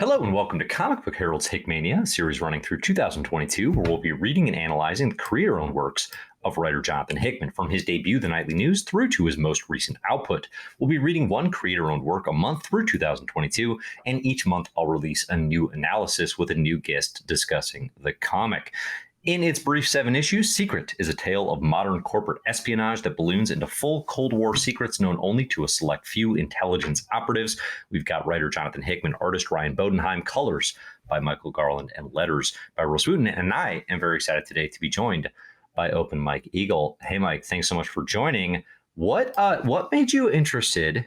Hello and welcome to Comic Book Herald's Hickmania, a series running through 2022, where we'll be reading and analyzing the creator-owned works of writer Jonathan Hickman, from his debut, The Nightly News, through to his most recent output. We'll be reading one creator-owned work a month through 2022, and each month I'll release a new analysis with a new guest discussing the comic. In its brief 7 issues, Secret is a tale of modern corporate espionage that balloons into full Cold War secrets known only to a select few intelligence operatives. We've got writer Jonathan Hickman, artist Ryan Bodenheim, colors by Michael Garland, and letters by Rasputin. And I am very excited today to be joined by Open Mike Eagle. Hey, Mike, thanks so much for joining. What made you interested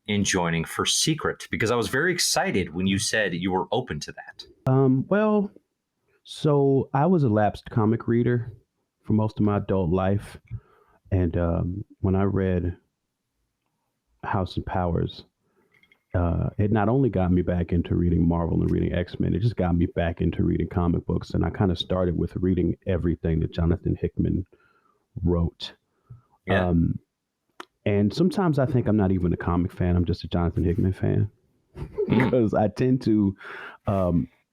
in joining for Secret? Because I was very excited when you said you were open to that. So I was a lapsed comic reader for most of my adult life. And when I read House and Powers, it not only got me back into reading Marvel and reading X-Men, it just got me back into reading comic books. And I kind of started with reading everything that Jonathan Hickman wrote. Yeah. And sometimes I think I'm not even a comic fan. I'm just a Jonathan Hickman fan because I tend to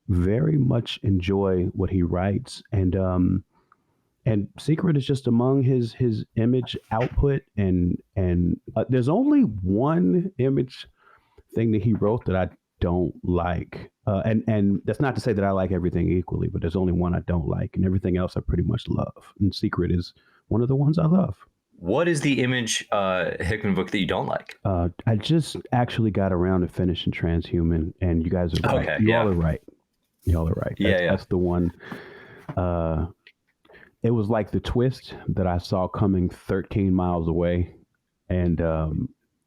very much enjoy what he writes, and Secret is just among his image output, and there's only one image thing that he wrote that I don't like, and that's not to say that I like everything equally, but there's only one I don't like, and everything else I pretty much love, and Secret is one of the ones I love. What is the image Hickman book that you don't like? I just actually got around to finishing Transhuman, and you guys are right. Okay, All are right. Y'all are right. That's the one. It was like the twist that I saw coming 13 miles away. And,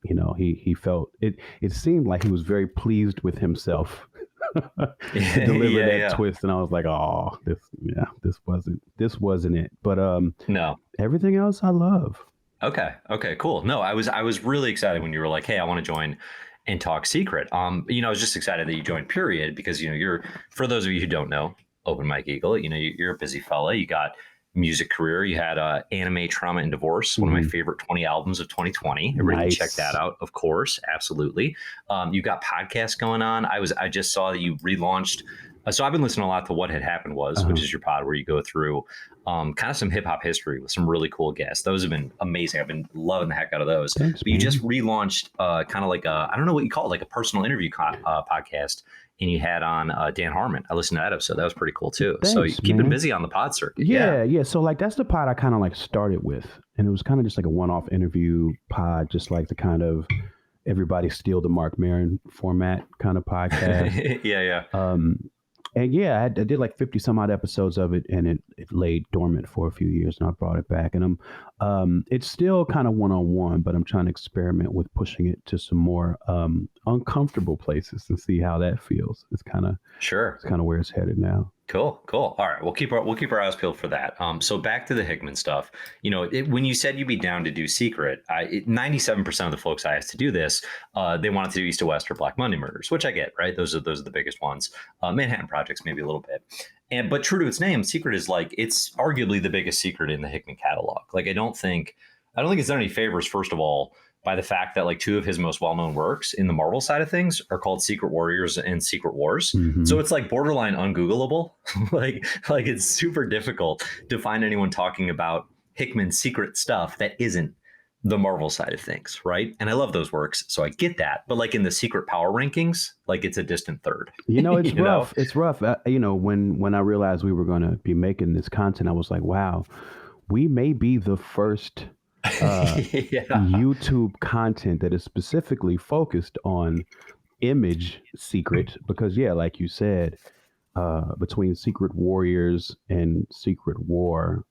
he felt it. It seemed like he was very pleased with himself to deliver that twist. And I was like, oh, this wasn't it. But no, everything else I love. Okay, cool. No, I was really excited when you were like, hey, I want to join and talk Secret. I was just excited that you joined, period, because, you're, for those of you who don't know, Open Mike Eagle, you're a busy fella. You got music career. You had Anime, Trauma, and Divorce, one of my favorite 20 albums of 2020. Everybody can check that out, of course. Absolutely. You got podcasts going on. I just saw that you relaunched. So I've been listening a lot to What Had Happened Was, which is your pod where you go through kind of some hip hop history with some really cool guests. Those have been amazing. I've been loving the heck out of those. Thanks, but you just relaunched kind of like I don't know what you call it, like a personal interview podcast. And you had on Dan Harmon. I listened to that episode. That was pretty cool too. Thanks, so you're keeping busy on the pod circuit. Yeah. So like that's the pod I kind of like started with, and it was kind of just like a one-off interview pod, just like the kind of everybody steal the Mark Maron format kind of podcast. Yeah. And I did like 50 some odd episodes of it, and it laid dormant for a few years, and I brought it back. And it's still kind of one-on-one, but I'm trying to experiment with pushing it to some more uncomfortable places and see how that feels. It's kind of where it's headed now. Cool. All right, we'll keep our eyes peeled for that. So back to the Hickman stuff. When you said you'd be down to do Secret, 97% of the folks I asked to do this, they wanted to do East to West or Black Monday Murders, which I get, right? Those are the biggest ones. Manhattan Projects maybe a little bit, but true to its name, Secret is like, it's arguably the biggest secret in the Hickman catalog. Like I don't think it's done any favors. First of all, by the fact that like 2 of his most well-known works in the Marvel side of things are called Secret Warriors and Secret Wars. Mm-hmm. So it's like borderline ungoogleable. like it's super difficult to find anyone talking about Hickman's secret stuff that isn't the Marvel side of things, right? And I love those works, so I get that. But like in the secret power rankings, like it's a distant third. It's rough. It's rough. When I realized we were going to be making this content, I was like, wow, we may be the first YouTube content that is specifically focused on image Secret, because like you said, between Secret Warriors and Secret War,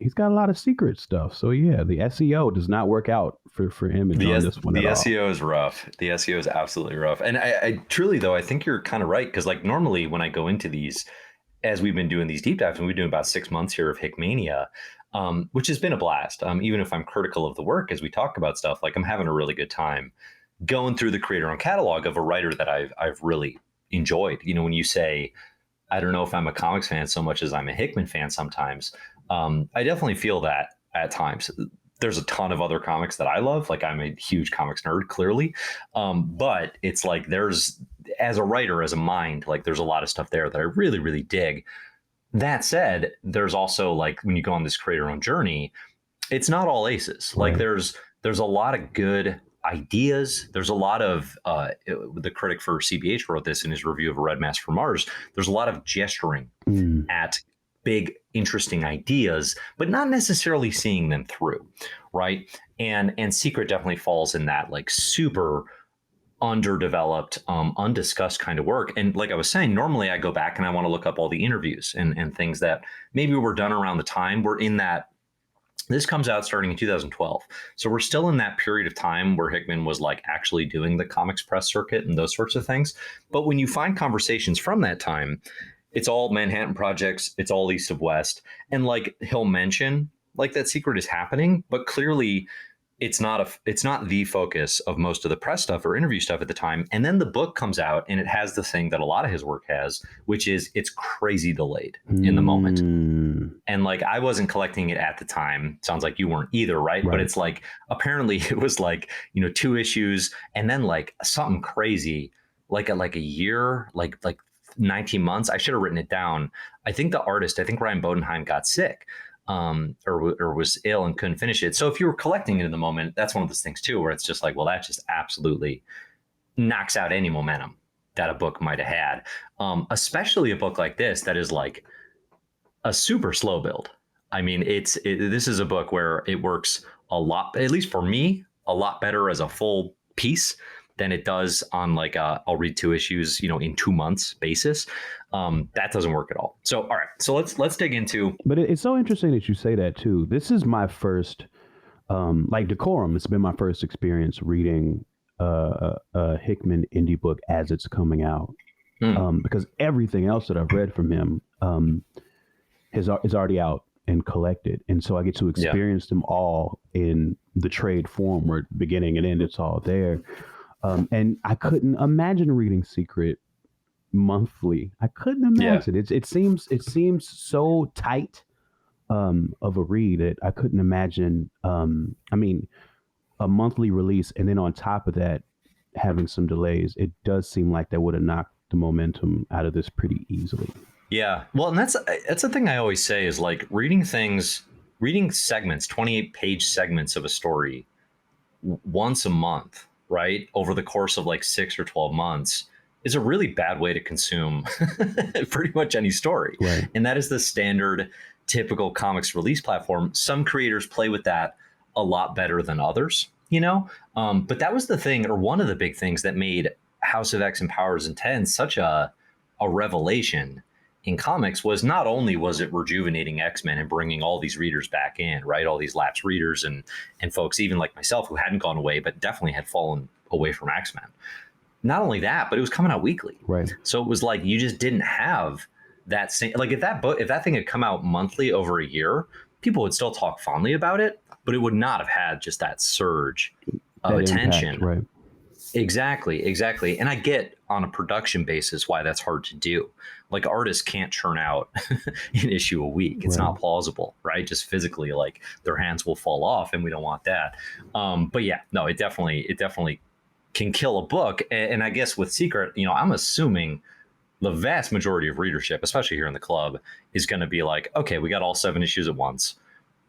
he's got a lot of secret stuff. So the SEO does not work out for image on this one. The SEO is rough. The SEO is absolutely rough. And I truly, though, I think you're kind of right, because like normally when I go into these, as we've been doing these deep dives, and we're doing about 6 months here of Hickmania, which has been a blast. Even if I'm critical of the work as we talk about stuff, like I'm having a really good time going through the creator-owned catalog of a writer that I've really enjoyed. When you say, I don't know if I'm a comics fan so much as I'm a Hickman fan sometimes, I definitely feel that at times. There's a ton of other comics that I love. Like I'm a huge comics nerd, clearly. But it's like there's as a writer, as a mind, like there's a lot of stuff there that I really, really dig. That said, there's also like when you go on this creator own journey, it's not all aces. Right. Like there's a lot of good ideas. There's a lot of the critic for CBH wrote this in his review of A Red Mask from Mars. There's a lot of gesturing at big, interesting ideas, but not necessarily seeing them through, right? And Secret definitely falls in that like super underdeveloped, undiscussed kind of work. And like I was saying, normally I go back and I want to look up all the interviews and things that maybe were done around the time. We're in that. This comes out starting in 2012. So we're still in that period of time where Hickman was like actually doing the comics press circuit and those sorts of things. But when you find conversations from that time, it's all Manhattan Projects, it's all East of West. And like he'll mention like that Secret is happening, but clearly it's not the focus of most of the press stuff or interview stuff at the time. And then the book comes out and it has the thing that a lot of his work has, which is it's crazy delayed in the moment. And like I wasn't collecting it at the time. Sounds like you weren't either, right? But it's like apparently it was like, 2 issues and then like something crazy, like a year, like 19 months. I should have written it down. I think Ryan Bodenheim got sick. Or was ill and couldn't finish it. So if you were collecting it in the moment, that's one of those things too, where it's just like, well, that just absolutely knocks out any momentum that a book might have had. Especially a book like this that is like a super slow build. I mean, this is a book where it works a lot, at least for me, a lot better as a full piece than it does on like I'll read 2 issues, in 2 months basis. That doesn't work at all. So, all right. So let's dig into. But it's so interesting that you say that too. This is my first, like Decorum. It's been my first experience reading a Hickman indie book as it's coming out, because everything else that I've read from him is already out and collected, and so I get to experience them all in the trade form, where beginning and end, it's all there. And I couldn't imagine reading Secret monthly. I couldn't imagine it. It seems so tight of a read that I couldn't imagine. I mean, a monthly release, and then on top of that, having some delays. It does seem like that would have knocked the momentum out of this pretty easily. Yeah, well, and that's the thing I always say is like reading segments, 28-page segments of a story once a month, right, over the course of like 6 or 12 months is a really bad way to consume pretty much any story. Right. And that is the standard typical comics release platform. Some creators play with that a lot better than others, but that was the thing, or one of the big things that made House of X and Powers and 10 such a revelation in comics. Was not only was it rejuvenating X-Men and bringing all these readers back in, right? All these lapsed readers and folks, even like myself, who hadn't gone away, but definitely had fallen away from X-Men. Not only that, but it was coming out weekly. Right. So it was like, you just didn't if that thing had come out monthly over a year, people would still talk fondly about it, but it would not have had just that surge of attention. Impact, right. Exactly. And I get on a production basis why that's hard to do. Like artists can't churn out an issue a week. It's not plausible, right? Just physically, like their hands will fall off, and we don't want that. But yeah, no, it definitely can kill a book. And I guess with Secret, I'm assuming the vast majority of readership, especially here in the club, is going to be like, okay, we got all 7 issues at once.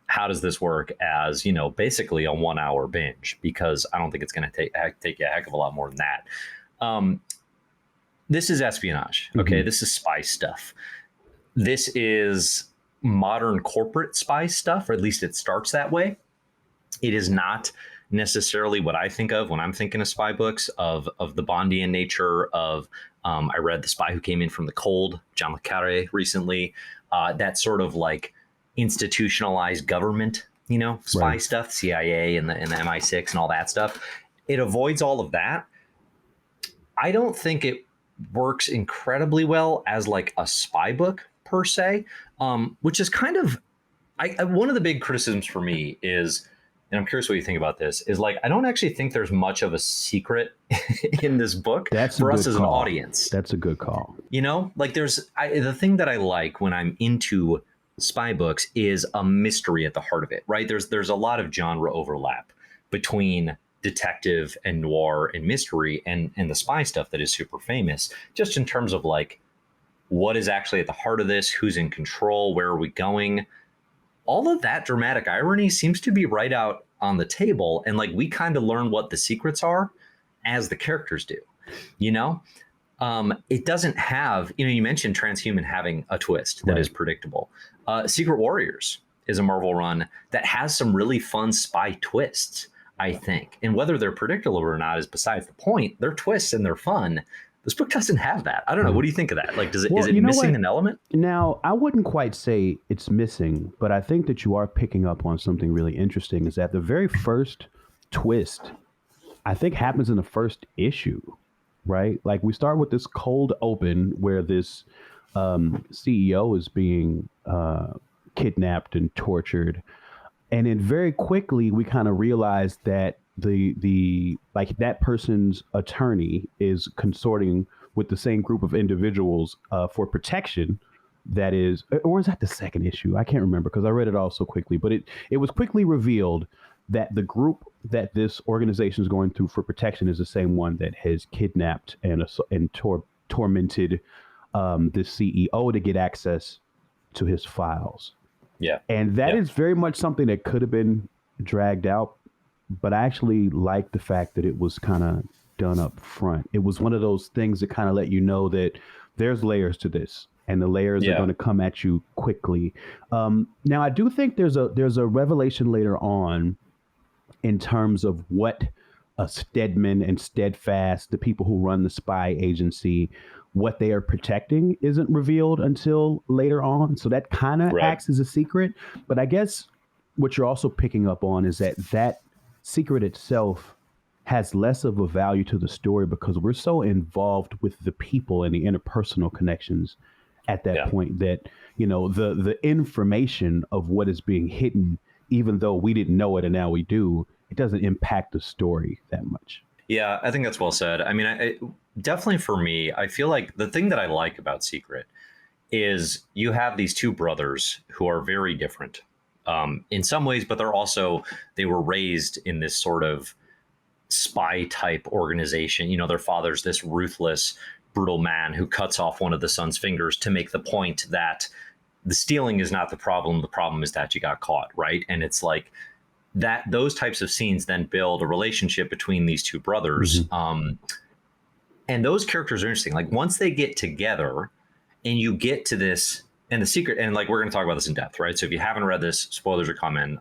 How does this work as, basically a 1-hour binge? Because I don't think it's going to take you a heck of a lot more than that. This is espionage. Okay. This is spy stuff. This is modern corporate spy stuff, or at least it starts that way. It is not necessarily what I think of when I'm thinking of spy books, of the Bondian nature of, I read The Spy Who Came In From the Cold, John le Carré recently, that sort of like institutionalized government, spy stuff, CIA and the MI6 and all that stuff. It avoids all of that. I don't think it works incredibly well as like a spy book per se, which is kind of, one of the big criticisms for me is, and I'm curious what you think about this, is like, I don't actually think there's much of a secret in this book for us as an audience. That's a good call. Like the thing that I like when I'm into spy books is a mystery at the heart of it, right? There's a lot of genre overlap between detective and noir and mystery and the spy stuff that is super famous, just in terms of like what is actually at the heart of this, who's in control, where are we going. All of that dramatic irony seems to be right out on the table. And like we kind of learn what the secrets are as the characters do, you know? It doesn't have, you mentioned Transhuman having a twist that is predictable. Secret Warriors is a Marvel run that has some really fun spy twists, I think. And whether they're predictable or not is besides the point. They're twists and they're fun. This book doesn't have that. I don't know. What do you think of that? Like, is it missing an element? Now, I wouldn't quite say it's missing, but I think that you are picking up on something really interesting, is that the very first twist, I think, happens in the first issue, right? Like we start with this cold open where this CEO is being kidnapped and tortured. And then very quickly, we kind of realize that the like that person's attorney is consorting with the same group of individuals for protection. That is, or is that the second issue? I can't remember because I read it all so quickly. But it was quickly revealed that the group that this organization is going through for protection is the same one that has kidnapped and tormented the CEO to get access to his files. Yeah, and that is very much something that could have been dragged out. But I actually like the fact that it was kind of done up front. It was one of those things that kind of let you know that there's layers to this, and the layers are going to come at you quickly. Now, I do think there's a revelation later on in terms of what Stedman and Steadfast, the people who run the spy agency, what they are protecting isn't revealed until later on. So that kind of acts as a secret. But I guess what you're also picking up on is that secret itself has less of a value to the story because we're so involved with the people and the interpersonal connections at that point that, the information of what is being hidden, even though we didn't know it and now we do, it doesn't impact the story that much. Yeah, I think that's well said. I mean, definitely for me, I feel like the thing that I like about Secret is you have these two brothers who are very different in some ways, but they were raised in this sort of spy type organization. Their father's this ruthless, brutal man who cuts off one of the son's fingers to make the point that the stealing is not the problem. The problem is that you got caught, right? And it's like that those types of scenes then build a relationship between these two brothers. Mm-hmm. And those characters are interesting. Like once they get together and you get to this and the secret, and like we're going to talk about this in depth, right? So if you haven't read this, spoilers are coming.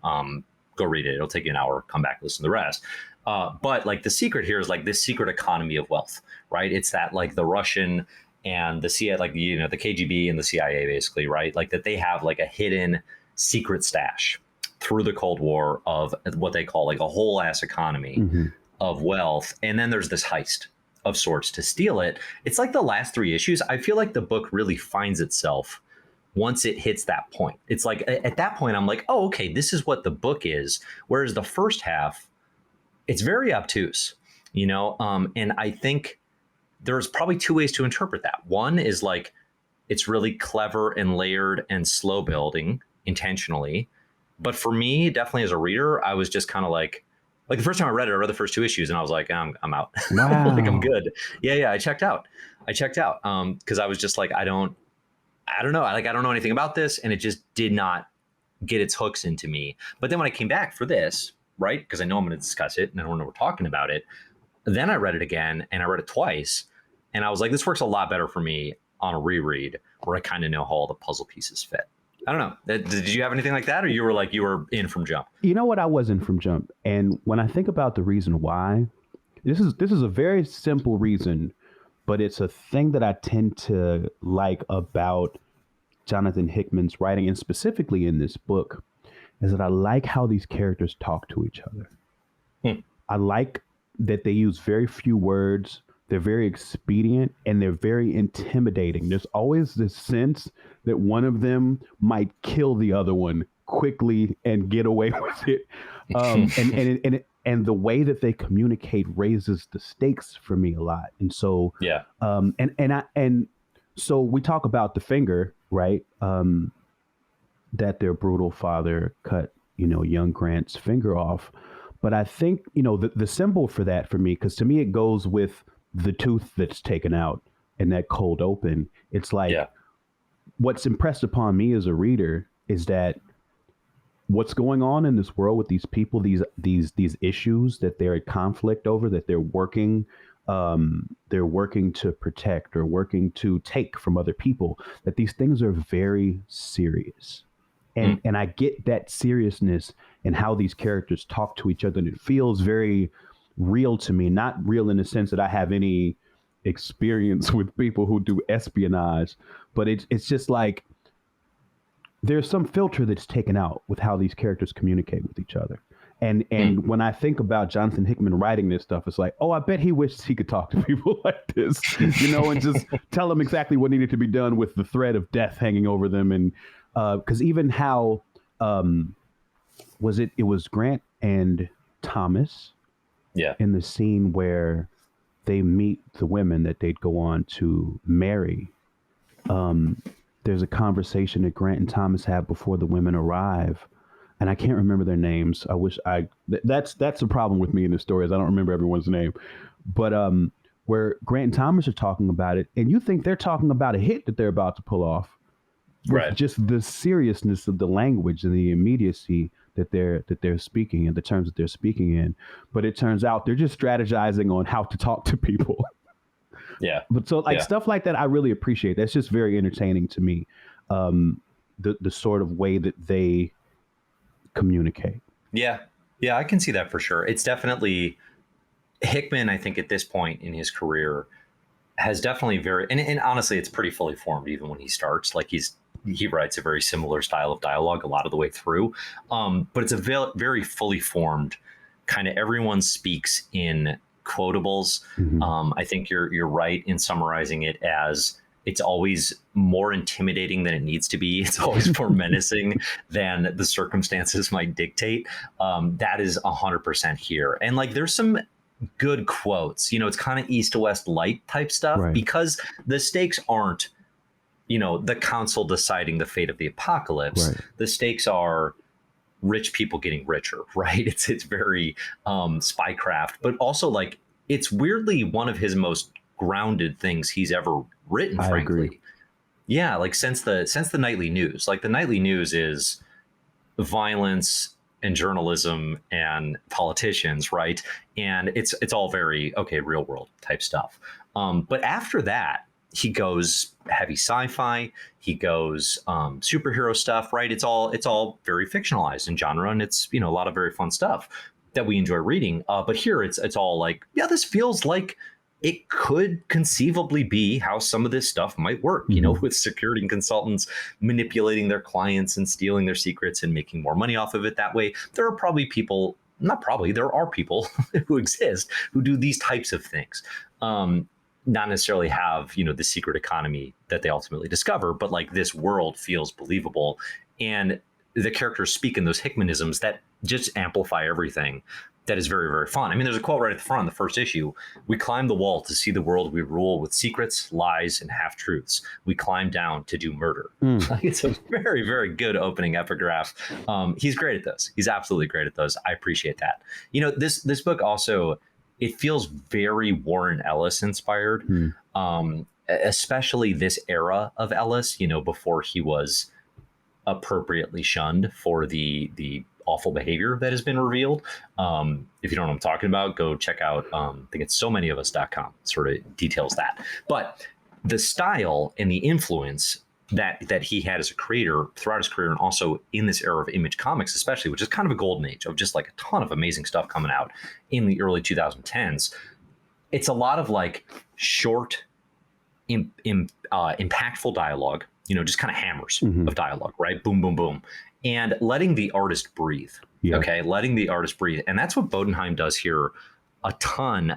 Go read it. It'll take you an hour. Come back, listen to the rest. But like the secret here is like this secret economy of wealth, right? It's that like the Russian and the CIA, like the KGB and the CIA, basically, right? Like that they have like a hidden secret stash through the Cold War of what they call like a whole ass economy of wealth, and then there's this heist of sorts to steal it. It's like the last three issues. I feel like the book really finds itself once it hits that point. It's like at that point, I'm like, oh, okay, this is what the book is. Whereas the first half, it's very obtuse, and I think there's probably two ways to interpret that. One is like, it's really clever and layered and slow building intentionally. But for me, definitely as a reader, I was just kind of like the first time I read it, I read the first two issues and I was like, I'm out. Wow. Like I'm good. Yeah. I checked out. Cause I was just like, I don't know. I don't know anything about this. And it just did not get its hooks into me. But then when I came back for this, right, because I know I'm going to discuss it and I don't know we're talking about it, then I read it again and I read it twice. And I was like, this works a lot better for me on a reread where I kind of know how all the puzzle pieces fit. I don't know. Did you have anything like that? Or you were in from jump? You know what? I was in from jump. And when I think about the reason why, this is a very simple reason, but it's a thing that I tend to like about Jonathan Hickman's writing, and specifically in this book, is that I like how these characters talk to each other. I like that they use very few words. They're very expedient and they're very intimidating. There's always this sense that one of them might kill the other one quickly and get away with it. And the way that they communicate raises the stakes for me a lot. And so, so we talk about the finger, right? That their brutal father cut, young Grant's finger off. But I think, the symbol for that for me, because to me it goes with the tooth that's taken out in that cold open. It's like Yeah. what's impressed upon me as a reader is that what's going on in this world with these people, these issues that they're at conflict over, that they're working to protect or working to take from other people, that these things are very serious. And I get that seriousness and how these characters talk to each other, and it feels very real to me. Not real in the sense that I have any experience with people who do espionage, but it's just like there's some filter that's taken out with how these characters communicate with each other. And when I think about Jonathan Hickman writing this stuff, it's like, oh, I bet he wishes he could talk to people like this, and just tell them exactly what needed to be done with the threat of death hanging over them. And because even how it was Grant and Thomas in the scene where they meet the women that they'd go on to marry. There's a conversation that Grant and Thomas have before the women arrive, and I can't remember their names. I wish that's a problem with me in the story, is I don't remember everyone's name. But where Grant and Thomas are talking about it, and you think they're talking about a hit that they're about to pull off, Right. just the seriousness of the language and the immediacy that they're speaking and the terms that they're speaking in. But it turns out they're just strategizing on how to talk to people. Yeah. But so stuff like that, I really appreciate. That's just very entertaining to me. The sort of way that they communicate. Yeah. Yeah, I can see that for sure. It's definitely Hickman, I think, at this point in his career has definitely and honestly, it's pretty fully formed even when he starts. Like he writes a very similar style of dialogue a lot of the way through. But it's a very fully formed kind of, everyone speaks in quotables. I think you're right in summarizing it as it's always more intimidating than it needs to be. It's always more menacing than the circumstances might dictate. That is 100% here. And like, there's some good quotes, it's kind of east to west light type stuff, right? Because the stakes aren't, the council deciding the fate of the apocalypse. Right. The stakes are rich people getting richer, right? It's very spycraft, but also like it's weirdly one of his most grounded things he's ever written, frankly. Agree. Yeah, like since the Nightly News. Like the Nightly News is violence and journalism and politicians, right? And it's all very real world type stuff. But after that, he goes heavy sci-fi, he goes superhero stuff, right? It's all very fictionalized in genre, and it's a lot of very fun stuff that we enjoy reading. But here it's all like, yeah, this feels like it could conceivably be how some of this stuff might work, with security consultants manipulating their clients and stealing their secrets and making more money off of it that way. There are probably people, there are people who exist who do these types of things. Not necessarily have, the secret economy that they ultimately discover, but like this world feels believable. And the characters speak in those Hickmanisms that just amplify everything. That is very, very fun. I mean, there's a quote right at the front in the first issue. We climb the wall to see the world we rule with secrets, lies, and half-truths. We climb down to do murder. It's a very, very good opening epigraph. He's great at those. He's absolutely great at those. I appreciate that. This book also, it feels very Warren Ellis inspired, especially this era of Ellis, before he was appropriately shunned for the awful behavior that has been revealed. If you don't know what I'm talking about, go check out, I think it's somanyofus.com, sort of details that. But the style and the influence that he had as a creator throughout his career, and also in this era of Image Comics, especially, which is kind of a golden age of just like a ton of amazing stuff coming out in the early 2010s. It's a lot of like short, impactful dialogue, just kind of hammers of dialogue, right? Boom, boom, boom. And letting the artist breathe. Yeah. Okay. Letting the artist breathe. And that's what Bodenheim does here a ton.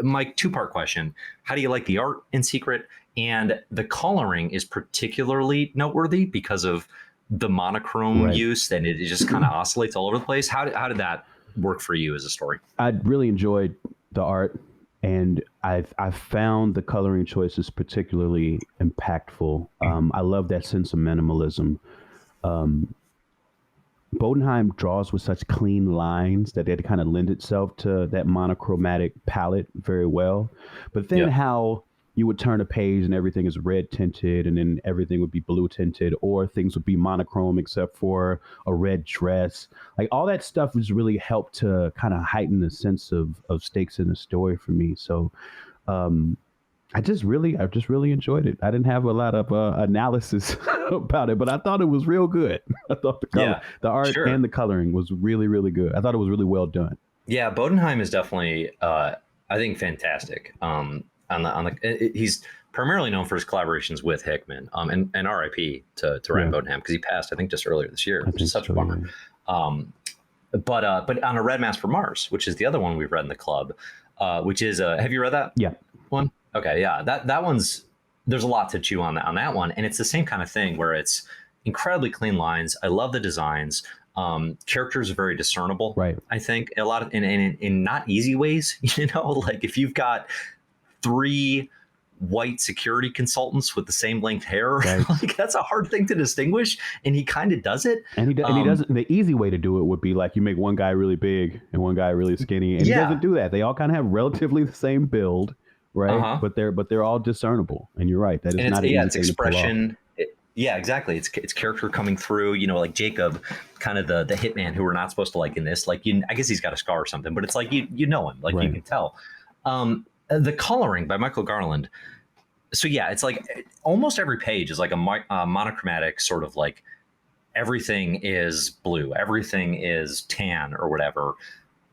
Mike, two-part question. How do you like the art in Secret? And the coloring is particularly noteworthy because of the monochrome use, and it just kind of oscillates all over the place. How did that work for you as a story? I really enjoyed the art, and I've found the coloring choices particularly impactful. I love that sense of minimalism. Bodenheim draws with such clean lines that it kind of lend itself to that monochromatic palette very well. But then Yeah. how you would turn a page and everything is red tinted and then everything would be blue tinted, or things would be monochrome except for a red dress. Like all that stuff has really helped to kind of heighten the sense of stakes in the story for me. So um, I just really enjoyed it. I didn't have a lot of analysis about it, but I thought it was real good. I thought Yeah. the art Sure. and the coloring was really, really good. I thought it was really well done. Yeah, Bodenheim is definitely, I think, fantastic. He's primarily known for his collaborations with Hickman, and R.I.P. to Ryan Yeah, Bodenheim, because he passed, I think, just earlier this year, I which is think such a so. Yeah. bummer. Um, but on a Red Mask for Mars, which is the other one we've read in the club, which is have you read that Yeah. one? Okay, yeah, that one's, there's a lot to chew on that one, and it's the same kind of thing where it's incredibly clean lines. I love the designs. Characters are very discernible. Right. I think a lot of in not easy ways. Like if you've got three white security consultants with the same length hair, Right. like that's a hard thing to distinguish, and he kind of does it. And he doesn't. The easy way to do it would be like you make one guy really big and one guy really skinny, and he Yeah. doesn't do that. They all kind of have relatively the same build, right? Uh-huh. But they're all discernible. And you're right. That is And not an it's easy thing to pull off. expression. Yeah, exactly. It's character coming through. Like Jacob, kind of the hitman who we're not supposed to like in this. Like, I guess he's got a scar or something, but it's like you know him, like Right. you can tell. The coloring by Michael Garland. So yeah, it's like almost every page is like a monochromatic sort of like everything is blue, everything is tan or whatever.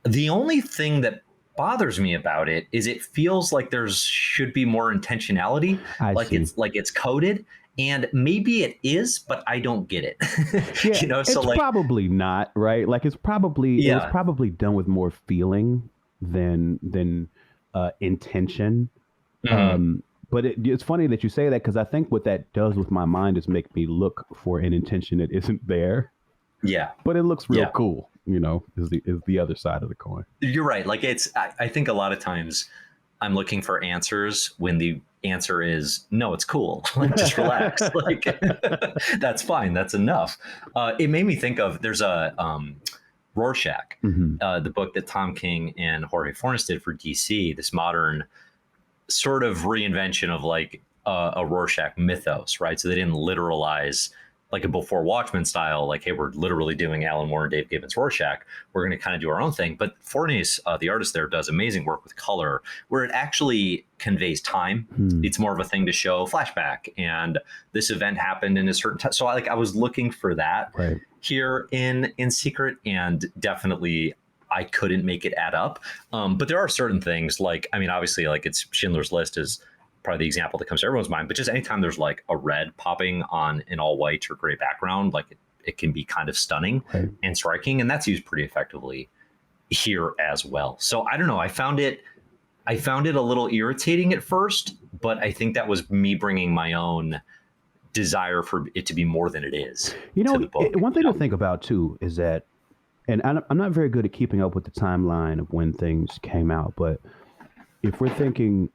The only thing that bothers me about it is it feels like there's should be more intentionality, I like see. it's coded, and maybe it is, but I don't get it. Yeah, So it's like, probably not, right? Like it was yeah, probably done with more feeling than intention. mhm, But it's funny that you say that because I think what that does with my mind is make me look for an intention that isn't there, yeah, but it looks real yeah. cool. Is the other side of the coin. You're right. Like I think a lot of times I'm looking for answers when the answer is no, it's cool. Like just relax. Like that's fine. That's enough. It made me think of there's a Rorschach, Mhm. the book that Tom King and Jorge Fornes did for DC. This modern sort of reinvention of like a Rorschach mythos, right? So they didn't literalize like a before Watchmen style, like, hey, we're literally doing Alan Moore and Dave Gibbons Rorschach. We're going to kind of do our own thing. But Fornes, the artist there, does amazing work with color where it actually conveys time. It's more of a thing to show flashback. And this event happened in a certain time. So I was looking for that Right. here in Secret, and definitely I couldn't make it add up. But there are certain things like, I mean, obviously, like it's Schindler's List is probably the example that comes to everyone's mind, but just anytime there's like a red popping on an all white or gray background, like it can be kind of stunning Right. and striking. And that's used pretty effectively here as well. So I don't know. I found it a little irritating at first, but I think that was me bringing my own desire for it to be more than it is. To the book, one thing to think about too is that, and I'm not very good at keeping up with the timeline of when things came out, but if we're thinking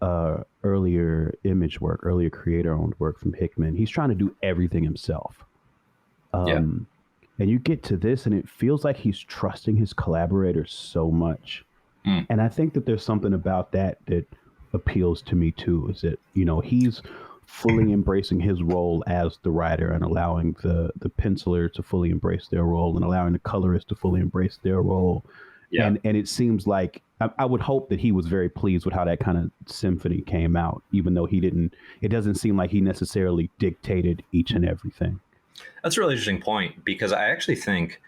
earlier image work, earlier creator-owned work from Hickman, he's trying to do everything himself. Yeah. And you get to this, and it feels like he's trusting his collaborators so much. And I think that there's something about that appeals to me too. Is that he's fully embracing his role as the writer and allowing the penciler to fully embrace their role and allowing the colorist to fully embrace their role. Yeah. And it seems like I would hope that he was very pleased with how that kind of symphony came out, even though it doesn't seem like he necessarily dictated each and everything. That's a really interesting point, because I actually think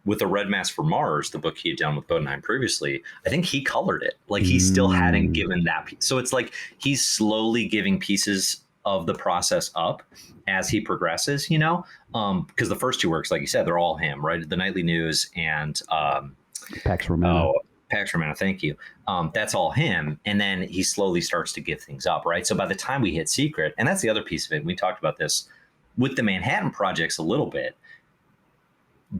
with the Red Mask for Mars, the book he had done with Bodenheim previously, I think he colored it. Like he still hadn't given that piece. So it's like he's slowly giving pieces of the process up as he progresses, because the first two works, like you said, they're all him, right? The Nightly News and Pax Romana. Pax Romana, thank you. That's all him. And then he slowly starts to give things up, right? So by the time we hit Secret, and that's the other piece of it, we talked about this with the Manhattan projects a little bit,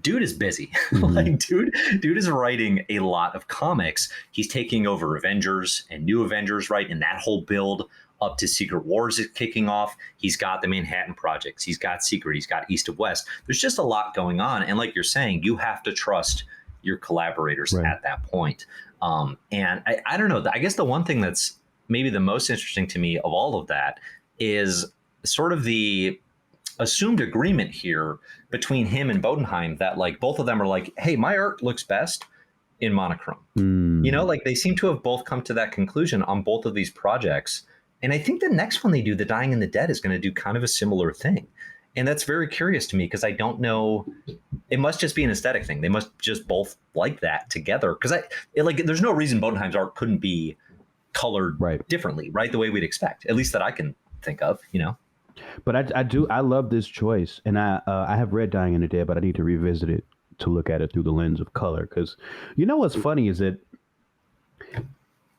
dude is busy. Like dude is writing a lot of comics. He's taking over Avengers and New Avengers, right? And that whole build up to Secret Wars is kicking off. He's got the Manhattan Projects. He's got Secret. He's got East of West. There's just a lot going on. And like you're saying, you have to trust your collaborators at that point. And I don't know. I guess the one thing that's maybe the most interesting to me of all of that is sort of the assumed agreement here between him and Bodenheim that like both of them are like, hey, my art looks best in monochrome. You know, like they seem to have both come to that conclusion on both of these projects. And I think the next one they do, The Dying and the Dead, is going to do kind of a similar thing. And that's very curious to me because I don't know. It must just be an aesthetic thing. They must just both like that together. Because there's no reason Bodenheim's art couldn't be colored differently, right? The way we'd expect, at least that I can think of, you know. But I love this choice, and I have read Dying in the Dead, but I need to revisit it to look at it through the lens of color. Because you know what's funny is that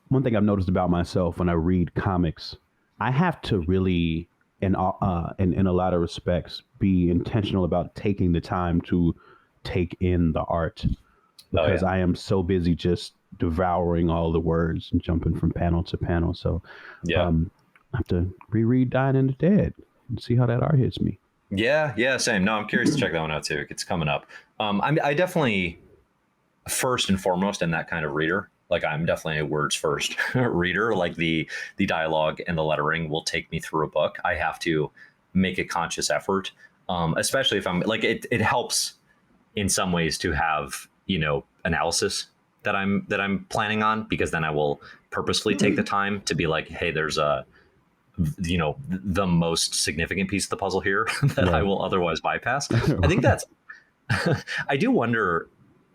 one thing I've noticed about myself when I read comics, I have to really, in a lot of respects, be intentional about taking the time to take in the art, because I am so busy just devouring all the words and jumping from panel to panel. So I have to reread Dying in the Dead and see how that art hits me. Yeah, same. No, I'm curious to check that one out too. It's coming up. I definitely, first and foremost, am that kind of reader. Like I'm definitely a words first reader. Like the dialogue and the lettering will take me through a book. I have to make a conscious effort, especially if I'm like it helps in some ways to have, you know, analysis that I'm planning on, because then I will purposefully take the time to be like, hey, there's you know, the most significant piece of the puzzle here that I will otherwise bypass. I think that's I do wonder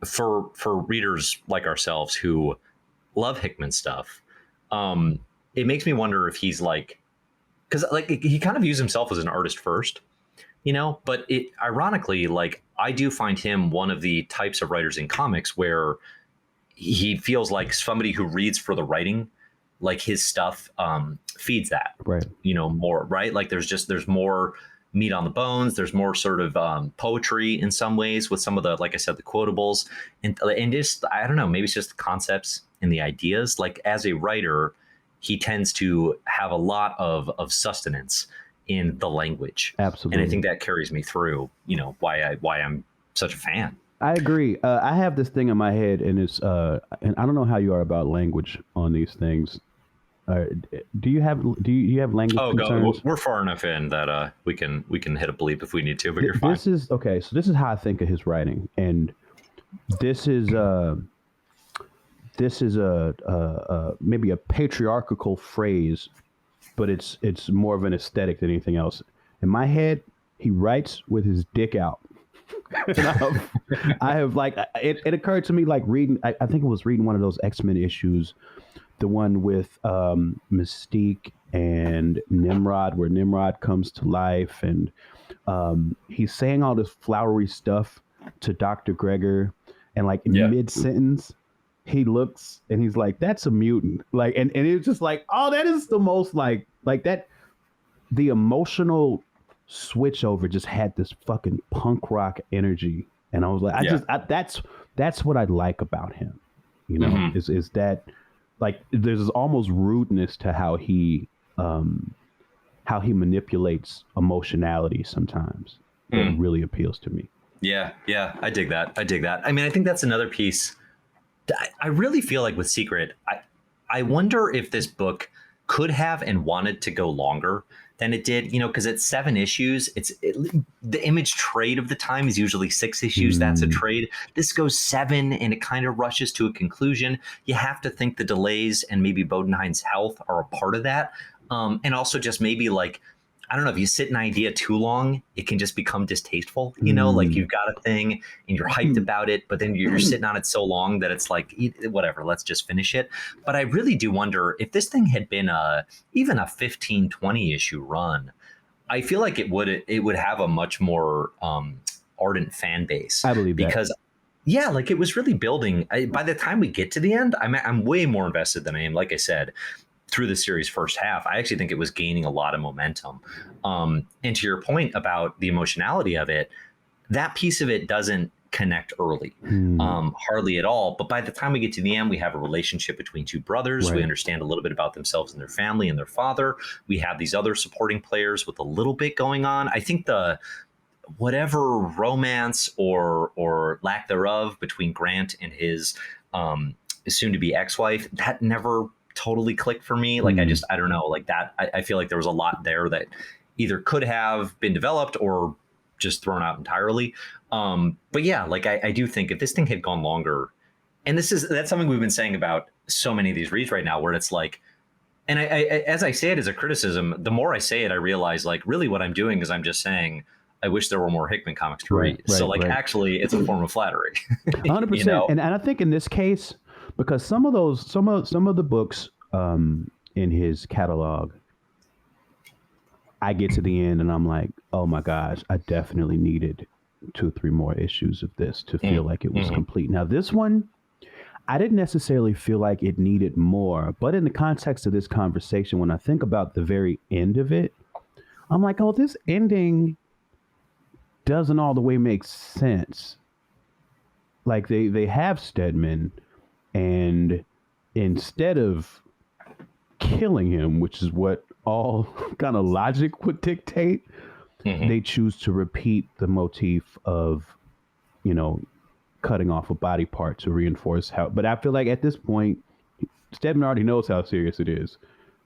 for readers like ourselves who love Hickman stuff. It makes me wonder if he's like, because like he kind of views himself as an artist first, you know, but ironically, like I do find him one of the types of writers in comics where he feels like somebody who reads for the writing, like his stuff feeds that, you know, more, right? Like there's more meat on the bones. There's more sort of poetry in some ways with some of the, like I said, the quotables and just, I don't know, maybe it's just the concepts and the ideas. Like as a writer, he tends to have a lot of sustenance in the language. Absolutely. And I think that carries me through, you know, why I'm such a fan. I agree. I have this thing in my head, and it's and I don't know how you are about language on these things. Do you have language concerns? We're far enough in that we can hit a bleep if we need to, but you're fine. This is okay. So this is how I think of his writing, and this is maybe a patriarchal phrase, but it's more of an aesthetic than anything else. In my head, he writes with his dick out. I have like it occurred to me like reading. I think it was reading one of those X-Men issues, the one with Mystique and Nimrod, where Nimrod comes to life, and he's saying all this flowery stuff to Dr. Gregor, and like in mid-sentence, he looks and he's like, "That's a mutant." Like, and it's just like, oh, that is the most like that. The emotional switch over just had this fucking punk rock energy, and I was like, that's what I like about him, you know, is that like there's almost rudeness to how he manipulates emotionality sometimes that really appeals to me. Yeah, I dig that. I mean, I think that's another piece. I really feel like with Secret, I wonder if this book could have and wanted to go longer than it did, you know, because it's 7 issues. The Image trade of the time is usually 6 issues. That's a trade. This goes 7, and it kind of rushes to a conclusion. You have to think the delays and maybe Bodenheim's health are a part of that. And also just maybe like, I don't know, if you sit an idea too long, it can just become distasteful, you know, like you've got a thing and you're hyped about it, but then you're sitting on it so long that it's like, whatever, let's just finish it. But I really do wonder if this thing had been even a 15, 20 issue run, I feel like it would have a much more ardent fan base. I believe because yeah, like it was really building. By the time we get to the end, I'm way more invested than I am, like I said, through the series first half. I actually think it was gaining a lot of momentum. And to your point about the emotionality of it, that piece of it doesn't connect early. Hardly at all. But by the time we get to the end, we have a relationship between two brothers. Right. We understand a little bit about themselves and their family and their father. We have these other supporting players with a little bit going on. I think the whatever romance or lack thereof between Grant and his soon-to-be ex-wife, that never totally clicked for me. Like, I don't know, like that. I feel like there was a lot there that either could have been developed or just thrown out entirely. But yeah, like I do think if this thing had gone longer, and that's something we've been saying about so many of these reads right now, where it's like, and I as I say it as a criticism, the more I say it, I realize like really what I'm doing is I'm just saying, I wish there were more Hickman comics to read. So like actually it's a form of flattery. 100%. You know? And I think in this case, because some of the books in his catalog, I get to the end and I'm like, oh my gosh, I definitely needed 2 or 3 more issues of this to feel like it was complete. Now this one, I didn't necessarily feel like it needed more, but in the context of this conversation, when I think about the very end of it, I'm like, oh, this ending doesn't all the way make sense. Like they have Stedman, and instead of killing him, which is what all kind of logic would dictate, they choose to repeat the motif of, you know, cutting off a body part to reinforce how. But I feel like at this point, Stedman already knows how serious it is.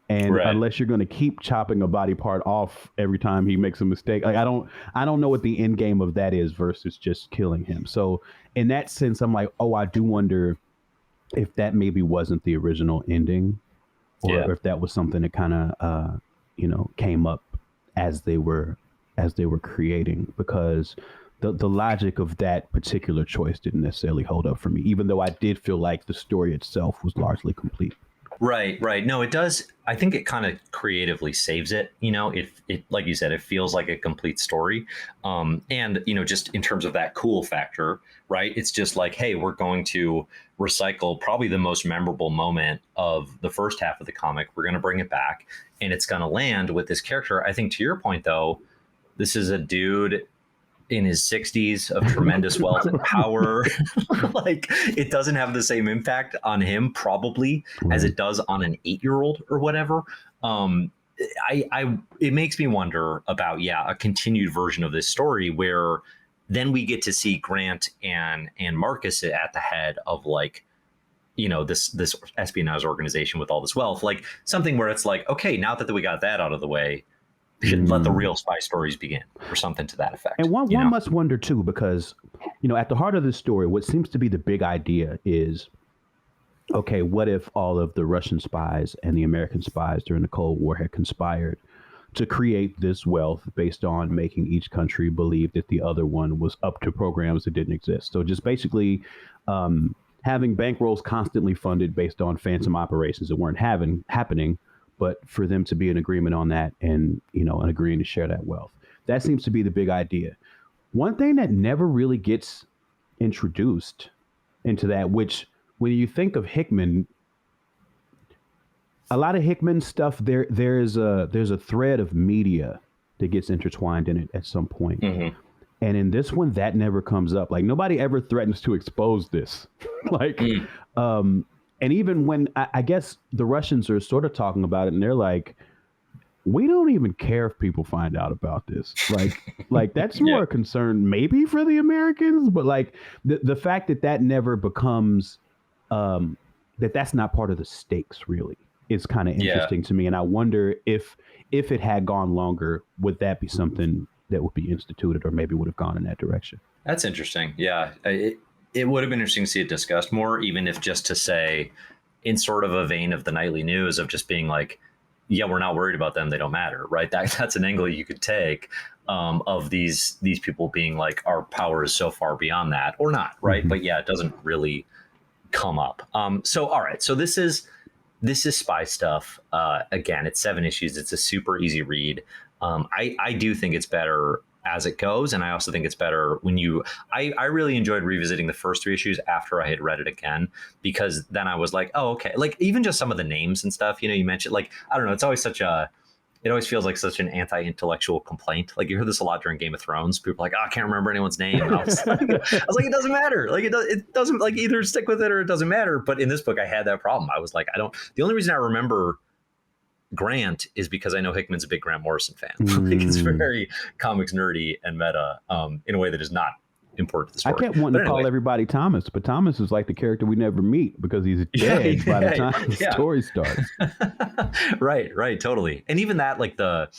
And unless you're going to keep chopping a body part off every time he makes a mistake, like I don't know what the end game of that is versus just killing him. So in that sense, I'm like, oh, I do wonder if that maybe wasn't the original ending, or if that was something that kind of came up as they were creating, because the logic of that particular choice didn't necessarily hold up for me, even though I did feel like the story itself was largely complete. Right. No, it does. I think it kind of creatively saves it. You know, it like you said, it feels like a complete story. And, you know, just in terms of that cool factor, right? It's just like, hey, we're going to recycle probably the most memorable moment of the first half of the comic. We're going to bring it back, and it's going to land with this character. I think to your point, though, this is a dude in his 60s of tremendous wealth and power. Like, it doesn't have the same impact on him probably as it does on an 8-year-old or whatever. It makes me wonder about a continued version of this story where then we get to see Grant and Marcus at the head of, like, you know, this espionage organization with all this wealth, like something where it's like, okay, now that we got that out of the way, should let the real spy stories begin, or something to that effect. And one must wonder too, because, you know, at the heart of this story, what seems to be the big idea is, okay, what if all of the Russian spies and the American spies during the Cold War had conspired to create this wealth based on making each country believe that the other one was up to programs that didn't exist? So just basically having bankrolls constantly funded based on phantom operations that weren't happening, but for them to be in agreement on that and, you know, and agreeing to share that wealth. That seems to be the big idea. One thing that never really gets introduced into that, which when you think of Hickman, a lot of Hickman stuff, there's a thread of media that gets intertwined in it at some point. And in this one, that never comes up. Like, nobody ever threatens to expose this. Like, and even when I guess the Russians are sort of talking about it, and they're like, we don't even care if people find out about this. Like that's more a concern maybe for the Americans, but like the fact that never becomes that's not part of the stakes really is kind of interesting to me. And I wonder if it had gone longer, would that be something that would be instituted, or maybe would have gone in that direction? That's interesting. Yeah. It would have been interesting to see it discussed more, even if just to say, in sort of a vein of the nightly news of just being like, yeah, we're not worried about them. They don't matter. Right. That's an angle you could take of these people being like, our power is so far beyond that, or not. Right. But yeah, it doesn't really come up. So, all right. So this is spy stuff. Again, it's 7 issues. It's a super easy read. I do think it's better as it goes, and I also think it's better when I really enjoyed revisiting the first 3 issues after I had read it again, because then I was like, oh, okay. Like, even just some of the names and stuff, you know, you mentioned, like, I don't know, it's always such a it always feels like such an anti-intellectual complaint. Like you hear this a lot during Game of Thrones. People are like, oh, I can't remember anyone's name. And I was like, it doesn't matter. Like it doesn't, like, either stick with it or it doesn't matter. But in this book, I had that problem. I was like, the only reason I remember Grant is because I know Hickman's a big Grant Morrison fan. Like it's very comics nerdy and meta in a way that is not important to the story. I kept wanting to call everybody Thomas, but Thomas is like the character we never meet because he's dead by the time the story starts. Right, totally. And even that, like the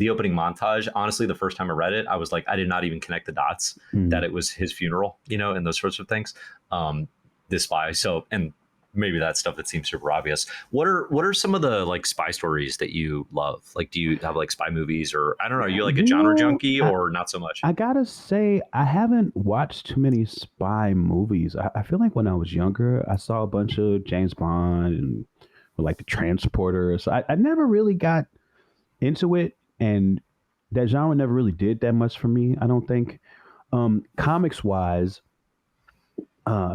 opening montage, honestly, the first time I read it, I was like, I did not even connect the dots that it was his funeral, and those sorts of things. This spy. So, and maybe that's stuff that seems super obvious. What are some of the like spy stories that you love? Like, do you have like spy movies, or I don't know, are you like a genre junkie or not so much? I gotta say, I haven't watched too many spy movies. I feel like when I was younger, I saw a bunch of James Bond and like the Transporter. So I never really got into it, and that genre never really did that much for me, I don't think. Comics wise,